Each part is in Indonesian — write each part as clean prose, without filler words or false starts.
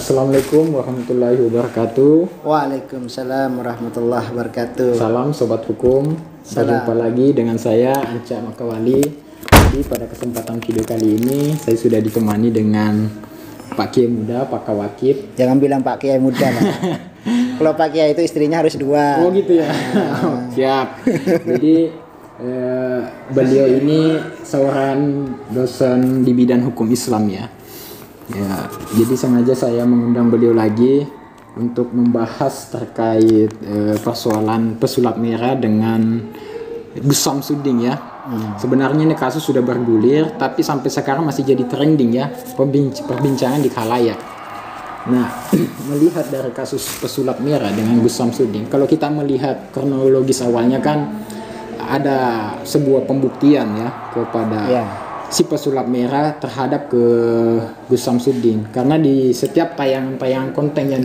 Assalamualaikum warahmatullahi wabarakatuh. Waalaikumsalam warahmatullahi wabarakatuh. Salam Sobat Hukum. Berjumpa lagi dengan saya Anca Makawali. Jadi pada kesempatan video kali ini saya sudah ditemani dengan Pak Kiai Muda, Pak Kawakib. Jangan bilang Pak Kiai Muda lah. Kalau Pak Kiai itu istrinya harus dua. Oh gitu ya. Siap. Jadi beliau ini seorang dosen di bidang hukum Islam ya. Ya, jadi sengaja saya mengundang beliau lagi untuk membahas terkait persoalan pesulap merah dengan Gus Samsudin ya. Sebenarnya ini kasus sudah bergulir, tapi sampai sekarang masih jadi trending ya, perbincangan di khalayak. Nah, melihat dari kasus pesulap merah dengan Gus Samsudin, kalau kita melihat kronologis awalnya kan ada sebuah pembuktian ya kepada si pesulap merah terhadap ke Gus Samsudin, karena di setiap tayangan konten yang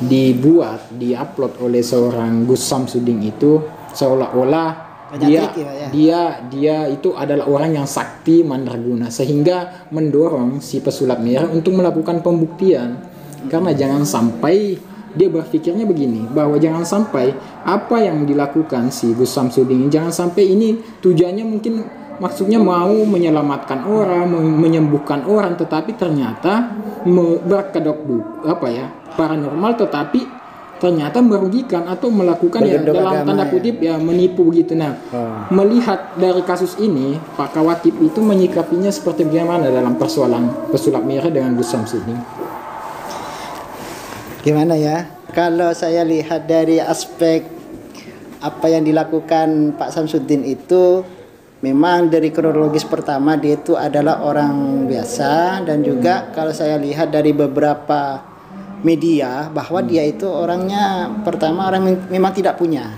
dibuat, diupload oleh seorang Gus Samsudin itu seolah-olah dia itu adalah orang yang sakti mandraguna, sehingga mendorong si pesulap merah untuk melakukan pembuktian. Karena jangan sampai dia berpikirnya begini, bahwa jangan sampai apa yang dilakukan si Gus Samsudin, jangan sampai ini tujuannya mungkin maksudnya mau menyelamatkan orang, menyembuhkan orang, tetapi ternyata berkedok paranormal, tetapi ternyata merugikan atau melakukan yang dalam tanda kutip ya menipu begitu. Nah, melihat dari kasus ini, Pak Kawatib itu menyikapinya seperti bagaimana dalam persoalan pesulap merah dengan Gus Samsudin? Gimana ya? Kalau saya lihat dari aspek apa yang dilakukan Pak Samsudin itu, memang dari kronologis pertama dia itu adalah orang biasa, dan juga kalau saya lihat dari beberapa media bahwa dia itu orangnya pertama orang memang tidak punya,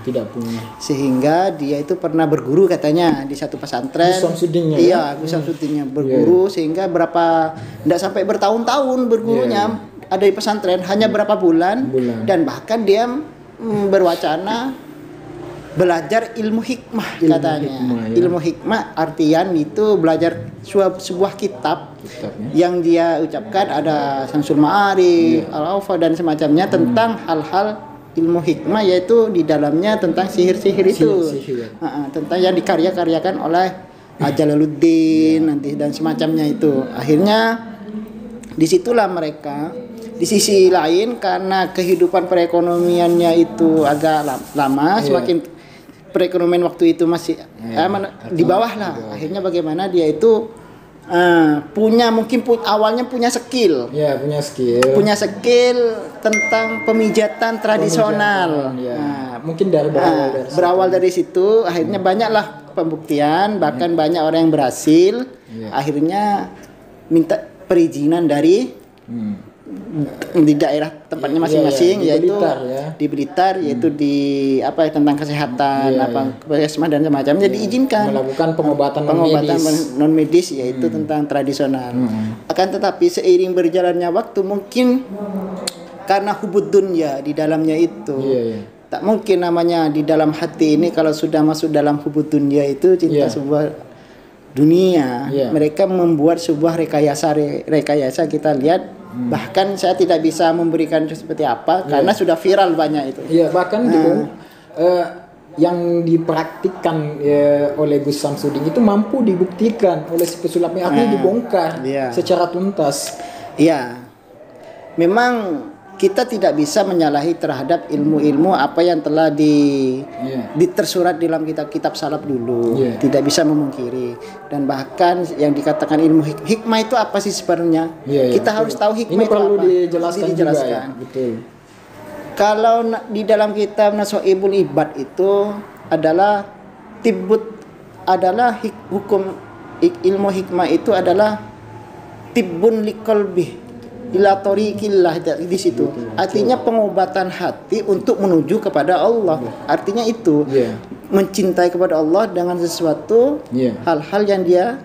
sehingga dia itu pernah berguru katanya di satu pesantren. Gus Samsudinnya Gus Samsudinnya berguru sehingga tidak sampai bertahun-tahun bergurunya ada di pesantren, hanya berapa bulan. Dan bahkan dia berwacana belajar ilmu hikmah katanya. Ilmu hikmah artian itu belajar sebuah kitab yang dia ucapkan, ada Syamsul Ma'arif, Al-Awfa dan semacamnya, tentang hal-hal ilmu hikmah, yaitu di dalamnya tentang sihir-sihir itu. Tentang yang dikarya-karyakan oleh Jalaluddin nanti dan semacamnya itu. Akhirnya disitulah mereka. Di sisi lain, karena kehidupan perekonomiannya itu agak lama, semakin perekonomian waktu itu masih di bawah lah. Akhirnya bagaimana dia itu awalnya punya skill. Punya skill tentang pemijatan tradisional. Mungkin berawal dari situ, akhirnya banyaklah pembuktian, bahkan banyak orang yang berhasil. Akhirnya minta perizinan dari di daerah tempatnya masing-masing, yaitu di Blitar, yaitu di tentang kesehatan, puskesmas dan semacamnya, diizinkan melakukan pengobatan non medis, yaitu tentang tradisional. Akan tetapi seiring berjalannya waktu, mungkin karena hubud dunya di dalamnya itu, tak mungkin namanya di dalam hati ini kalau sudah masuk dalam hubud dunya itu cinta sebuah dunia, mereka membuat sebuah rekayasa kita lihat. Bahkan saya tidak bisa memberikan seperti apa karena sudah viral banyak itu. Bahkan yang dipraktikkan oleh Gus Samsudin itu mampu dibuktikan oleh si pesulap merah, akhirnya dibongkar secara tuntas. Memang kita tidak bisa menyalahi terhadap ilmu-ilmu apa yang telah ditersurat dalam kitab salaf dulu. Tidak bisa memungkiri. Dan bahkan yang dikatakan ilmu hikmah itu apa sih sebenarnya? Kita harus tahu hikmah ini itu perlu apa. dijelaskan juga ya. Betul. Kalau di dalam kitab Naswaibul Ibad itu adalah hukum ilmu hikmah itu adalah tibbun liqalbi ila tariqillah, di situ. Artinya pengobatan hati untuk menuju kepada Allah. Artinya itu mencintai kepada Allah dengan sesuatu hal-hal yang dia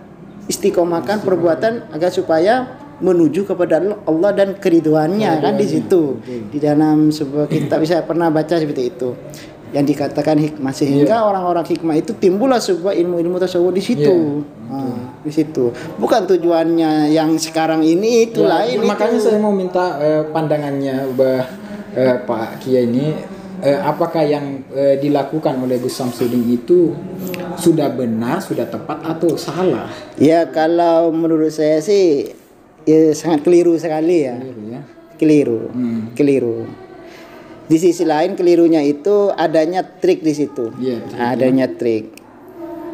istiqomahkan perbuatan agar supaya menuju kepada Allah dan keriduannya, kan di situ. Di dalam sebuah kitab saya pernah baca seperti itu. Yang dikatakan hikmah, sehingga orang-orang hikmah itu timbullah sebuah ilmu-ilmu tersebut di situ. di situ. Bukan tujuannya yang sekarang ini itu Ya, lain. makanya itu. saya mau minta pandangannya Pak Kiai ini, apakah yang dilakukan oleh Gus Samsudin itu sudah benar, sudah tepat atau salah? Ya kalau menurut saya sih ya, sangat keliru sekali ya. Keliru ya. Keliru. Di sisi lain kelirunya itu adanya trik di situ. Iya, Adanya trik.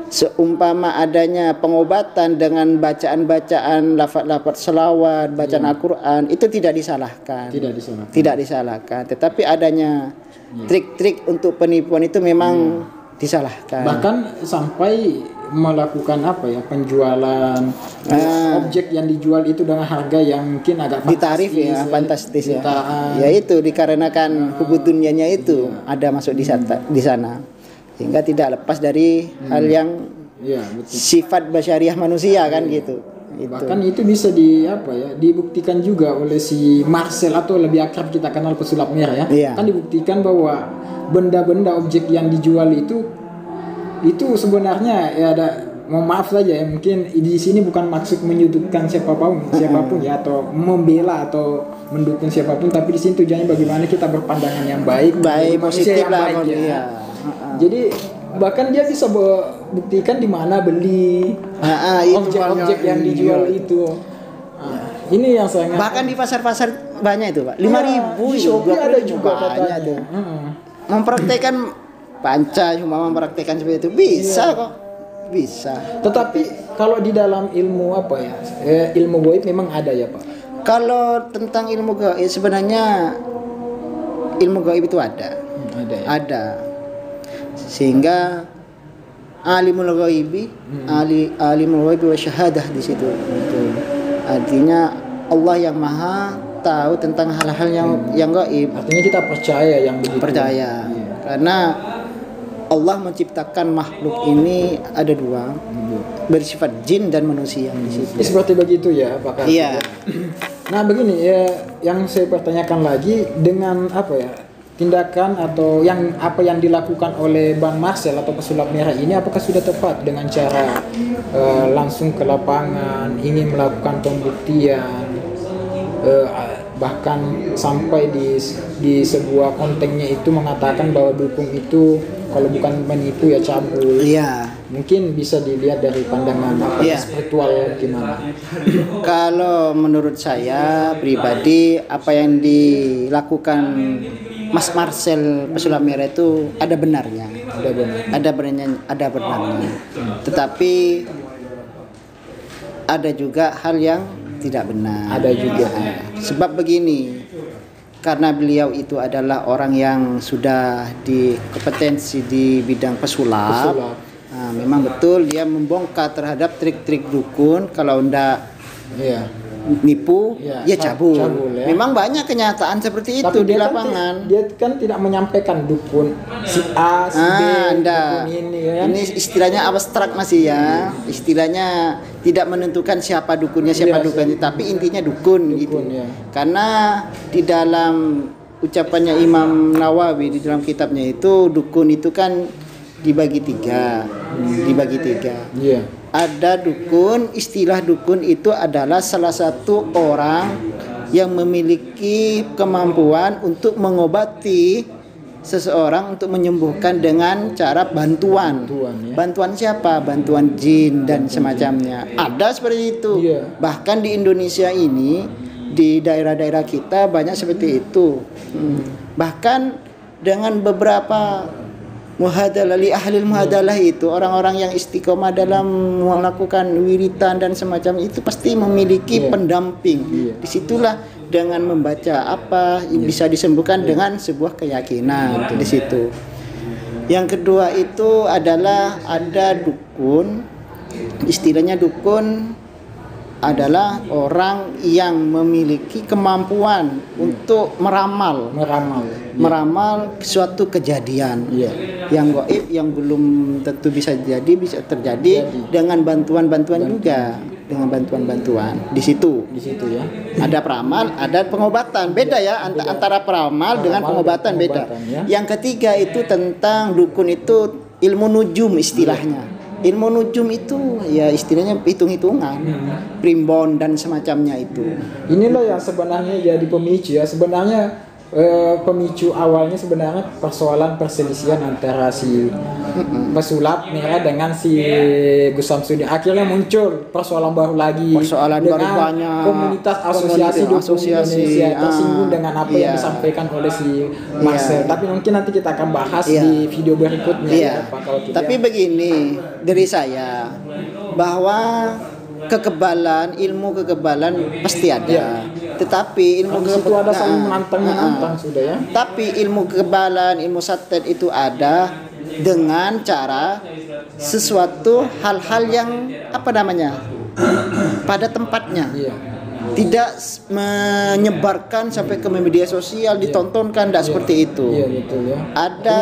Seumpama adanya pengobatan dengan bacaan-bacaan lafaz-lafaz selawat, bacaan Al-Qur'an itu tidak disalahkan. Tidak disalahkan, tetapi adanya trik-trik untuk penipuan itu memang disalahkan. Bahkan sampai melakukan penjualan objek yang dijual itu dengan harga yang mungkin agak ditarif fantastis ya. Ya itu dikarenakan hubud dunianya itu ada masuk di sana. Sehingga tidak lepas dari hal yang sifat basyariah manusia kan gitu. Bahkan itu bisa dibuktikan juga oleh si Marcel atau lebih akrab kita kenal pesulap merah ya. Kan dibuktikan bahwa benda-benda objek yang dijual itu sebenarnya ya ada, mohon maaf saja ya, mungkin di sini bukan maksud menyudutkan siapapun ya, atau membela atau mendukung siapapun, tapi di sini tujuannya bagaimana kita berpandangan yang baik positif yang lah baik ya. Jadi bahkan dia bisa buktikan di mana beli objek-objek yang dijual itu. Ini yang saya bahkan di pasar-pasar banyak itu Pak. 5.000 di Shopee ada juga banyak tuh. Mempraktekkan panca cuma mempraktekkan seperti itu bisa kok. Bisa. Tetapi kalau di dalam ilmu ilmu gaib memang ada ya Pak. Kalau tentang ilmu gaib sebenarnya ilmu gaib itu ada. Ada. Sehingga alimul ghaibi alimul ghaibi wa syahadah di situ. Artinya Allah yang maha tahu tentang hal-hal yang gaib. Artinya kita percaya yang begitu. Percaya. Karena Allah menciptakan makhluk ini ada dua, bersifat jin dan manusia di situ. Seperti begitu ya, Pak. Iya. Nah, begini ya, yang saya pertanyakan lagi dengan tindakan atau yang dilakukan oleh Bang Marcel atau pesulap merah ini, apakah sudah tepat dengan cara langsung ke lapangan, ingin melakukan pembuktian, bahkan sampai di sebuah kontennya itu mengatakan bahwa dukun itu kalau bukan menipu ya cabul. Iya. Mungkin bisa dilihat dari pandangan spiritual gimana. Kalau menurut saya pribadi apa yang dilakukan Mas Marcel pesulap merah itu ada benarnya. Ada benarnya. Tetapi ada juga hal yang tidak benar. Ada juga. Sebab begini, karena beliau itu adalah orang yang sudah kompetensi di bidang pesulap. Nah, memang betul dia membongkar terhadap trik-trik dukun. Kalau ndak nipu, cabul. Memang banyak kenyataan seperti itu di lapangan. Dia kan tidak menyampaikan dukun si A, si B, dukun ini ya. Ini istilahnya abstrak masih ya. Istilahnya tidak menentukan siapa dukunnya, dukunnya, tapi intinya dukun gitu. Ya. Karena di dalam ucapannya Imam Nawawi di dalam kitabnya itu dukun itu kan dibagi tiga. Iya. Ada dukun, istilah dukun itu adalah salah satu orang yang memiliki kemampuan untuk mengobati seseorang, untuk menyembuhkan dengan cara bantuan. Bantuan siapa? Bantuan jin dan semacamnya. Ada seperti itu. Bahkan di Indonesia ini, di daerah-daerah kita banyak seperti itu. Bahkan dengan beberapa muhadalah ahli muhadalah itu orang-orang yang istiqomah dalam melakukan wiritan dan semacam itu pasti memiliki pendamping. Disitulah dengan membaca bisa disembuhkan dengan sebuah keyakinan di situ. Yang kedua itu adalah ada dukun, istilahnya dukun adalah orang yang memiliki kemampuan untuk meramal suatu kejadian yang gaib yang belum tentu bisa terjadi dengan bantuan-bantuan juga, dengan bantuan-bantuan di situ ya. Ada peramal, ada pengobatan, beda ya antara peramal dengan pengobatan beda. Yang ketiga itu tentang dukun itu ilmu nujum istilahnya. ilmu nujum itu ya istilahnya hitung-hitungan, primbon dan semacamnya itu. Inilah yang sebenarnya jadi pemicu ya. Sebenarnya pemicu awalnya sebenarnya persoalan perselisihan antara si pesulap merah dengan si Gus Samsudin. Akhirnya muncul persoalan baru lagi, persoalan dengan baru banyak, komunitas asosiasi Indonesia tersinggung dengan apa yang disampaikan oleh si Marcel. Tapi mungkin nanti kita akan bahas di video berikutnya. Tapi begini dari saya, bahwa ilmu kekebalan pasti ada. Tetapi ilmu kekebalan ada saling menantang sudah ya. Tapi ilmu kekebalan, ilmu santet itu ada dengan cara sesuatu hal-hal yang pada tempatnya. Tidak menyebarkan sampai ke media sosial, ditontonkan, tidak seperti itu. Betul ya. Ada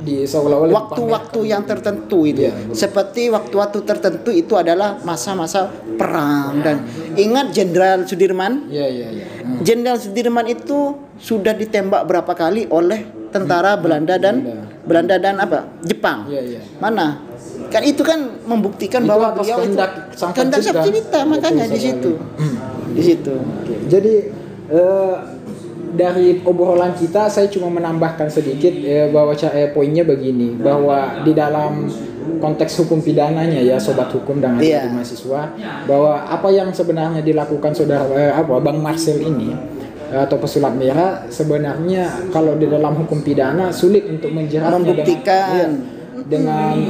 di seolah-olah waktu-waktu yang tertentu itu, seperti waktu-waktu tertentu itu adalah masa-masa perang. Dan ingat Jenderal Sudirman? Jenderal Sudirman itu sudah ditembak berapa kali oleh tentara Belanda dan Jepang. Mana? Kan itu kan membuktikan itu bahwa beliau itu kehendak kita, makanya di situ. Di situ. Jadi dari obrolan kita saya cuma menambahkan sedikit bahwa poinnya begini, bahwa di dalam konteks hukum pidananya ya sobat hukum dan adik mahasiswa, bahwa apa yang sebenarnya dilakukan Bang Marcel ini atau pesulap merah sebenarnya kalau di dalam hukum pidana sulit untuk menjeratnya, membuktikan dengan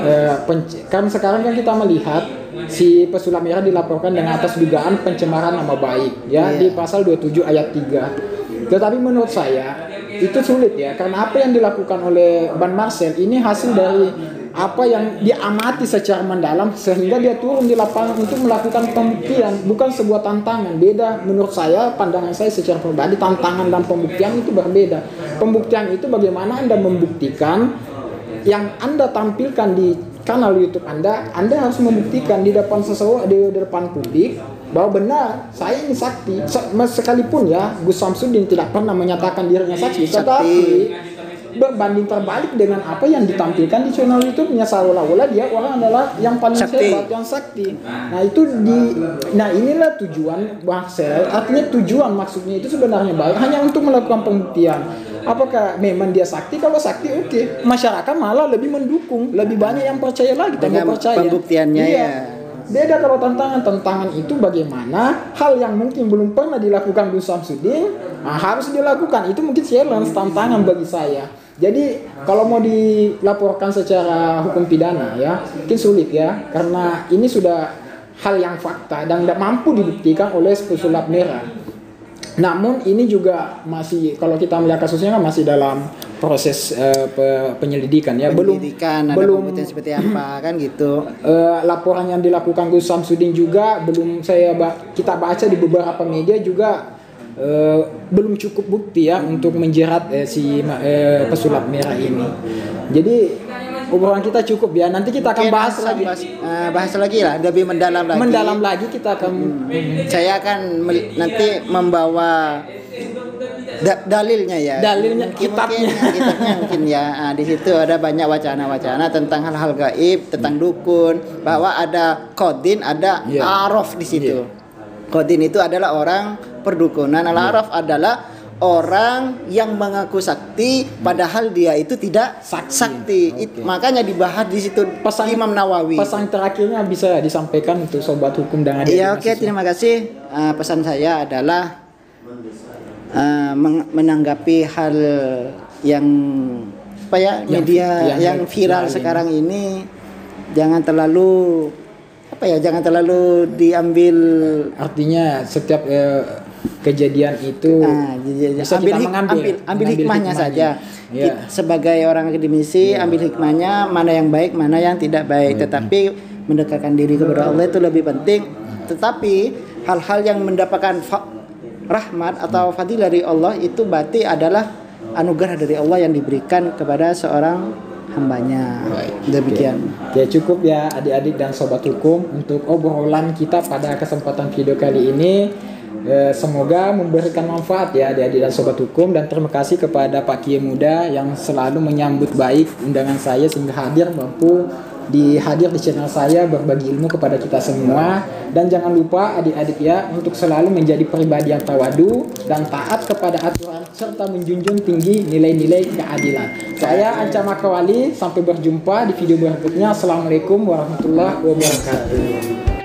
kan sekarang kan kita melihat si pesulap merah dilaporkan dengan atas dugaan pencemaran nama baik di pasal 27 ayat 3. Tetapi menurut saya itu sulit ya, karena apa yang dilakukan oleh Bang Marcel ini hasil dari apa yang dia amati secara mendalam sehingga dia turun di lapangan untuk melakukan pembuktian, bukan sebuah tantangan. Beda menurut saya, pandangan saya secara pribadi, tantangan dan pembuktian itu berbeda. Pembuktian itu bagaimana Anda membuktikan yang Anda tampilkan di kanal YouTube Anda harus membuktikan di depan seseorang, di depan publik bahwa benar saya ini sakti. Sekalipun ya Gus Samsudin tidak pernah menyatakan dirinya sakti, tetapi berbanding terbalik dengan apa yang ditampilkan di channel YouTube-nya, seolah-olah dia orang adalah yang paling hebat, yang sakti. Nah inilah tujuan Marcel, artinya tujuan maksudnya itu sebenarnya baik, hanya untuk melakukan pembuktian. Apakah memang dia sakti? Kalau sakti oke. Masyarakat malah lebih mendukung, lebih banyak yang percaya lagi dengan pembuktiannya Beda kalau tantangan itu bagaimana hal yang mungkin belum pernah dilakukan Gus Samsudin harus dilakukan. Itu mungkin challenge, tantangan bagi saya. Jadi kalau mau dilaporkan secara hukum pidana ya mungkin sulit ya, karena ini sudah hal yang fakta dan tidak mampu dibuktikan oleh pesulap merah. Namun ini juga masih, kalau kita melihat kasusnya kan masih dalam proses penyelidikan ya, belum pembuktian seperti apa kan gitu. Laporan yang dilakukan Gus Samsudin juga belum kita baca di beberapa media juga belum cukup bukti ya untuk menjerat si pesulap merah ini. Jadi obrolan kita cukup ya, nanti kita akan bahas lagi lah, lebih mendalam lagi kita akan saya akan nanti membawa dalilnya kitabnya mungkin ya. Di situ ada banyak wacana-wacana tentang hal-hal gaib, tentang dukun, bahwa ada Qodin, ada Araf di situ. Qodin itu adalah orang perdukunan, Al-Araf adalah orang yang mengaku sakti padahal dia itu tidak sakti. Makanya dibahas di situ Imam Nawawi. Pesan terakhirnya bisa disampaikan untuk sobat hukum dan adik. Terima kasih. Pesan saya adalah menanggapi hal yang media yang viral sekarang ini, jangan terlalu diambil, artinya setiap kejadian itu ambil hikmahnya saja. Sebagai orang akademisi, ambil hikmahnya, mana yang baik, mana yang tidak baik. Tetapi mendekatkan diri kepada Allah itu lebih penting. Tetapi hal-hal yang mendapatkan rahmat atau fadilah dari Allah itu berarti adalah anugerah dari Allah yang diberikan kepada seorang hambanya. Demikian. Ya cukup ya adik-adik dan sobat hukum untuk obrolan kita pada kesempatan video kali ini. Semoga memberikan manfaat ya adik-adik dan sobat hukum, dan terima kasih kepada Pak Kiai Muda yang selalu menyambut baik undangan saya sehingga hadir mampu hadir di channel saya berbagi ilmu kepada kita semua. Dan jangan lupa adik-adik ya untuk selalu menjadi pribadi yang tawadu dan taat kepada aturan serta menjunjung tinggi nilai-nilai keadilan. Saya Anca Makawali, sampai berjumpa di video berikutnya. Assalamualaikum warahmatullahi wabarakatuh.